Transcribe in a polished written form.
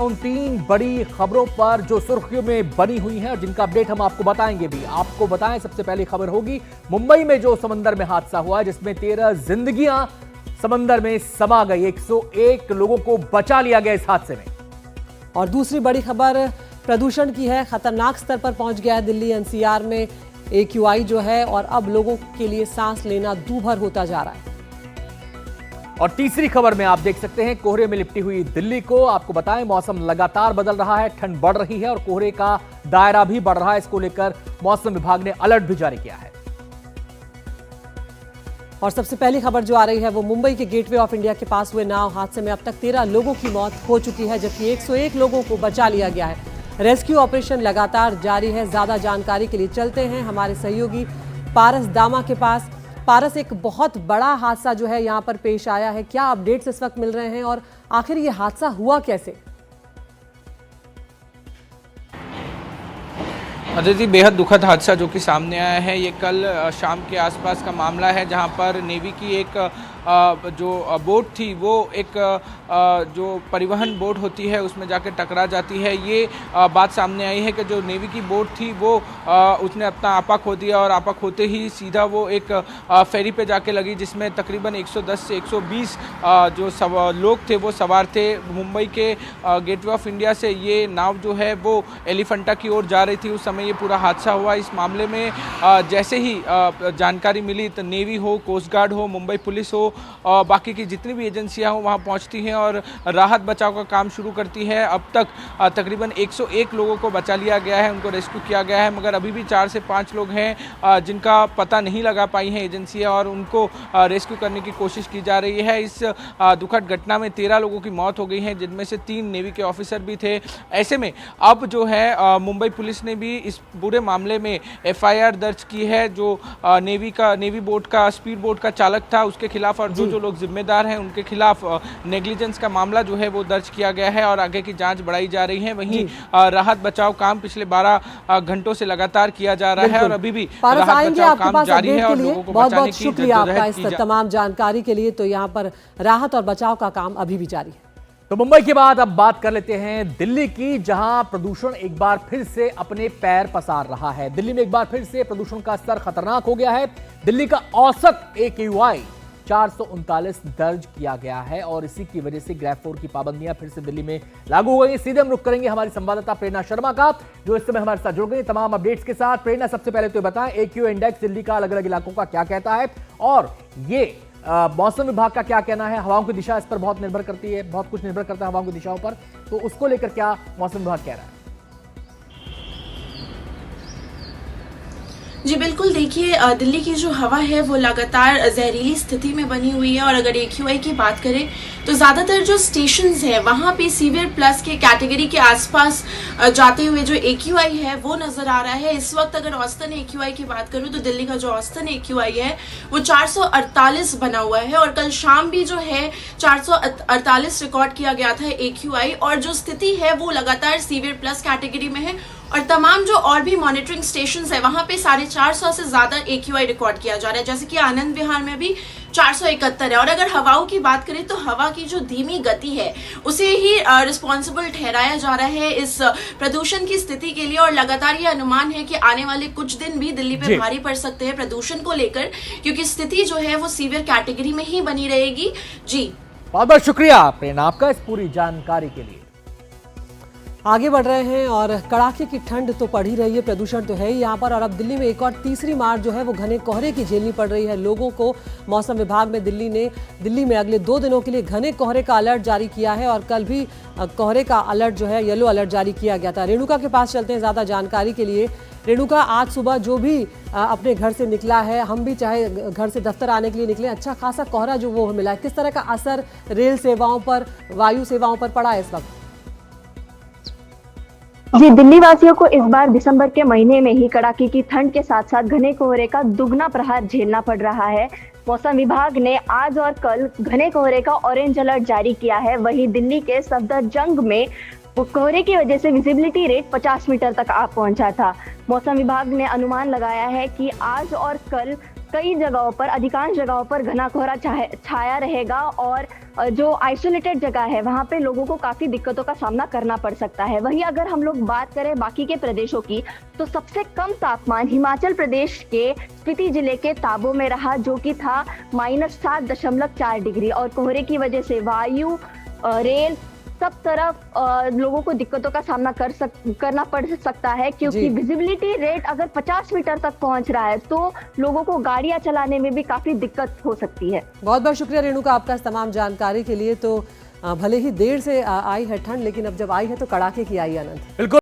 उन 3 बड़ी खबरों पर जो सुर्खियों में बनी हुई हैं और जिनका अपडेट हम आपको बताएंगे भी। आपको बताएं, सबसे पहली खबर होगी मुंबई में जो समंदर में हादसा हुआ जिसमें 13 जिंदगियां समंदर में समा गई। 101 लोगों को बचा लिया गया इस हादसे में। और दूसरी बड़ी खबर प्रदूषण की है। खतरनाक स्तर पर पहुंच गया है दिल्ली एनसीआर में AQI जो है, और अब लोगों के लिए सांस लेना दूभर होता जा रहा है। और तीसरी खबर में आप देख सकते हैं कोहरे में लिपटी हुई दिल्ली को। आपको बताएं, मौसम लगातार बदल रहा है, ठंड बढ़ रही है और कोहरे का दायरा भी बढ़ रहा है। इसको लेकर मौसम विभाग ने अलर्ट भी जारी किया है। और सबसे पहली खबर जो आ रही है वो मुंबई के गेटवे ऑफ इंडिया के पास हुए नाव हादसे में अब तक 13 लोगों की मौत हो चुकी है, जबकि 101 लोगों को बचा लिया गया है। रेस्क्यू ऑपरेशन लगातार जारी है। ज्यादा जानकारी के लिए चलते हैं हमारे सहयोगी पारस दामा के पास। पारस, एक बहुत बड़ा हादसा जो है यहाँ पर पेश आया है, क्या अपडेट्स इस वक्त मिल रहे हैं और आखिर ये हादसा हुआ कैसे? अजय जी, बेहद दुखद हादसा जो कि सामने आया है, ये कल शाम के आसपास का मामला है, जहां पर नेवी की एक जो बोट थी वो एक जो परिवहन बोट होती है उसमें जाकर टकरा जाती है। ये बात सामने आई है कि जो नेवी की बोट थी वो उसने अपना आपा खो दिया और आपा खोते ही सीधा वो एक फेरी पे जाके लगी, जिसमें तकरीबन 110 से 120 जो लोग थे वो सवार थे। मुंबई के गेटवे ऑफ इंडिया से ये नाव जो है वो एलिफेंटा की ओर जा रही थी, उस समय ये पूरा हादसा हुआ। इस मामले में जैसे ही जानकारी मिली तो नेवी हो, कोस्ट गार्ड हो, मुंबई पुलिस हो, बाकी की जितनी भी एजेंसियां हो वहां पहुंचती हैं और राहत बचाव का काम शुरू करती है। अब तक तकरीबन 101 लोगों को बचा लिया गया है, उनको रेस्क्यू किया गया है, मगर अभी भी 4 से 5 लोग हैं जिनका पता नहीं लगा पाई हैं एजेंसियां और उनको रेस्क्यू करने की कोशिश की जा रही है। इस दुखद घटना में 13 लोगों की मौत हो गई है, जिनमें से 3 नेवी के ऑफिसर भी थे। ऐसे में अब जो है मुंबई पुलिस ने भी इस पूरे मामले में FIR दर्ज की है। जो नेवी बोट का स्पीड बोट का चालक था उसके खिलाफ और जो लोग जिम्मेदार हैं उनके खिलाफ नेग्लिजेंस का मामला जो है वो दर्ज किया गया है और आगे की जांच बढ़ाई जा रही है। वहीं राहत बचाव काम पिछले 12 घंटों से लगातार किया जा रहा है और अभी भी राहत बचाव काम जारी है और लोगों को बहुत बचाने बहुत की शुक्रिया आपका इस तमाम जानकारी के लिए। तो यहाँ पर राहत और बचाव का काम अभी भी जारी है। तो मुंबई के बाद अब बात कर लेते हैं दिल्ली की, जहां प्रदूषण एक बार फिर से अपने पैर पसार रहा है। दिल्ली में एक बार फिर से प्रदूषण का स्तर खतरनाक हो गया है। दिल्ली का औसत AQI 439 दर्ज किया गया है और इसी की वजह से ग्रेड 4 की पाबंदियां फिर से दिल्ली में लागू हो गई। सीधे हम रुख करेंगे हमारी संवाददाता प्रेरणा शर्मा का, जो इस समय हमारे साथ जुड़ गई तमाम अपडेट्स के साथ। प्रेरणा, सबसे पहले तो बताएं AQI इंडेक्स दिल्ली का अलग अलग इलाकों का क्या कहता है और ये मौसम विभाग का क्या कहना है? हवाओं की दिशा इस पर बहुत निर्भर करती है, बहुत कुछ निर्भर करता है हवाओं की दिशाओं पर, तो उसको लेकर क्या मौसम विभाग कह रहा है? जी बिल्कुल, देखिए दिल्ली की जो हवा है वो लगातार जहरीली स्थिति में बनी हुई है और अगर AQI की बात करें तो ज़्यादातर जो स्टेशंस हैं वहाँ पे सीवियर प्लस के कैटेगरी के आसपास जाते हुए जो AQI है वो नज़र आ रहा है। इस वक्त अगर औसतन AQI की बात करूँ तो दिल्ली का जो औसतन AQI है वो 448 बना हुआ है और कल शाम भी जो है 448 रिकॉर्ड किया गया था AQI और जो स्थिति है वो लगातार सीवियर प्लस कैटेगरी में है और तमाम जो और भी मॉनिटरिंग स्टेशंस है वहां पे 450 से ज्यादा AQI रिकॉर्ड किया जा रहा है, जैसे कि आनंद विहार में भी 471 है। और अगर हवाओं की बात करें तो हवा की जो धीमी गति है उसे ही रिस्पॉन्सिबल ठहराया जा रहा है इस प्रदूषण की स्थिति के लिए और लगातार ये अनुमान है कि आने वाले कुछ दिन भी दिल्ली पे भारी पड़ सकते हैं प्रदूषण को लेकर, क्योंकि स्थिति जो है वो सीवियर कैटेगरी में ही बनी रहेगी। जी बहुत बहुत शुक्रिया प्रेरणा आपका इस पूरी जानकारी के लिए। आगे बढ़ रहे हैं और कड़ाके की ठंड तो पड़ ही रही है, प्रदूषण तो है ही यहाँ पर, और अब दिल्ली में एक और तीसरी मार जो है वो घने कोहरे की झेलनी पड़ रही है लोगों को। मौसम विभाग में दिल्ली में अगले 2 दिनों के लिए घने कोहरे का अलर्ट जारी किया है और कल भी कोहरे का अलर्ट जो है येलो अलर्ट जारी किया गया था। रेणुका के पास चलते हैं ज़्यादा जानकारी के लिए। रेणुका, आज सुबह जो भी अपने घर से निकला है, हम भी चाहे घर से दफ्तर आने के लिए निकले, अच्छा खासा कोहरा जो वो मिला है, किस तरह का असर रेल सेवाओं पर, वायु सेवाओं पर पड़ा है इस वक्त? जी, दिल्ली वासियों को इस बार दिसंबर के महीने में ही कड़ाके की ठंड के साथ साथ घने कोहरे का दुगना प्रहार झेलना पड़ रहा है। मौसम विभाग ने आज और कल घने कोहरे का ऑरेंज अलर्ट जारी किया है। वहीं दिल्ली के सफदरजंग में कोहरे की वजह से विजिबिलिटी रेट 50 मीटर तक आ पहुंचा था। मौसम विभाग ने अनुमान लगाया है कि आज और कल कई जगहों पर, अधिकांश जगहों पर घना कोहरा छाया रहेगा और जो आइसोलेटेड जगह है वहां पे लोगों को काफी दिक्कतों का सामना करना पड़ सकता है। वहीं अगर हम लोग बात करें बाकी के प्रदेशों की, तो सबसे कम तापमान हिमाचल प्रदेश के स्पीति जिले के ताबो में रहा, जो कि था -7.4 डिग्री। और कोहरे की वजह से वायु, रेल, सब तरफ लोगों को दिक्कतों का सामना करना पड़ सकता है, क्योंकि विजिबिलिटी रेट अगर 50 मीटर तक पहुंच रहा है तो लोगों को गाड़ियां चलाने में भी काफी दिक्कत हो सकती है। बहुत बहुत शुक्रिया रेणुका आपका इस तमाम जानकारी के लिए। तो भले ही देर से आई है ठंड, लेकिन अब जब आई है तो कड़ाके की आई आनंद। बिल्कुल।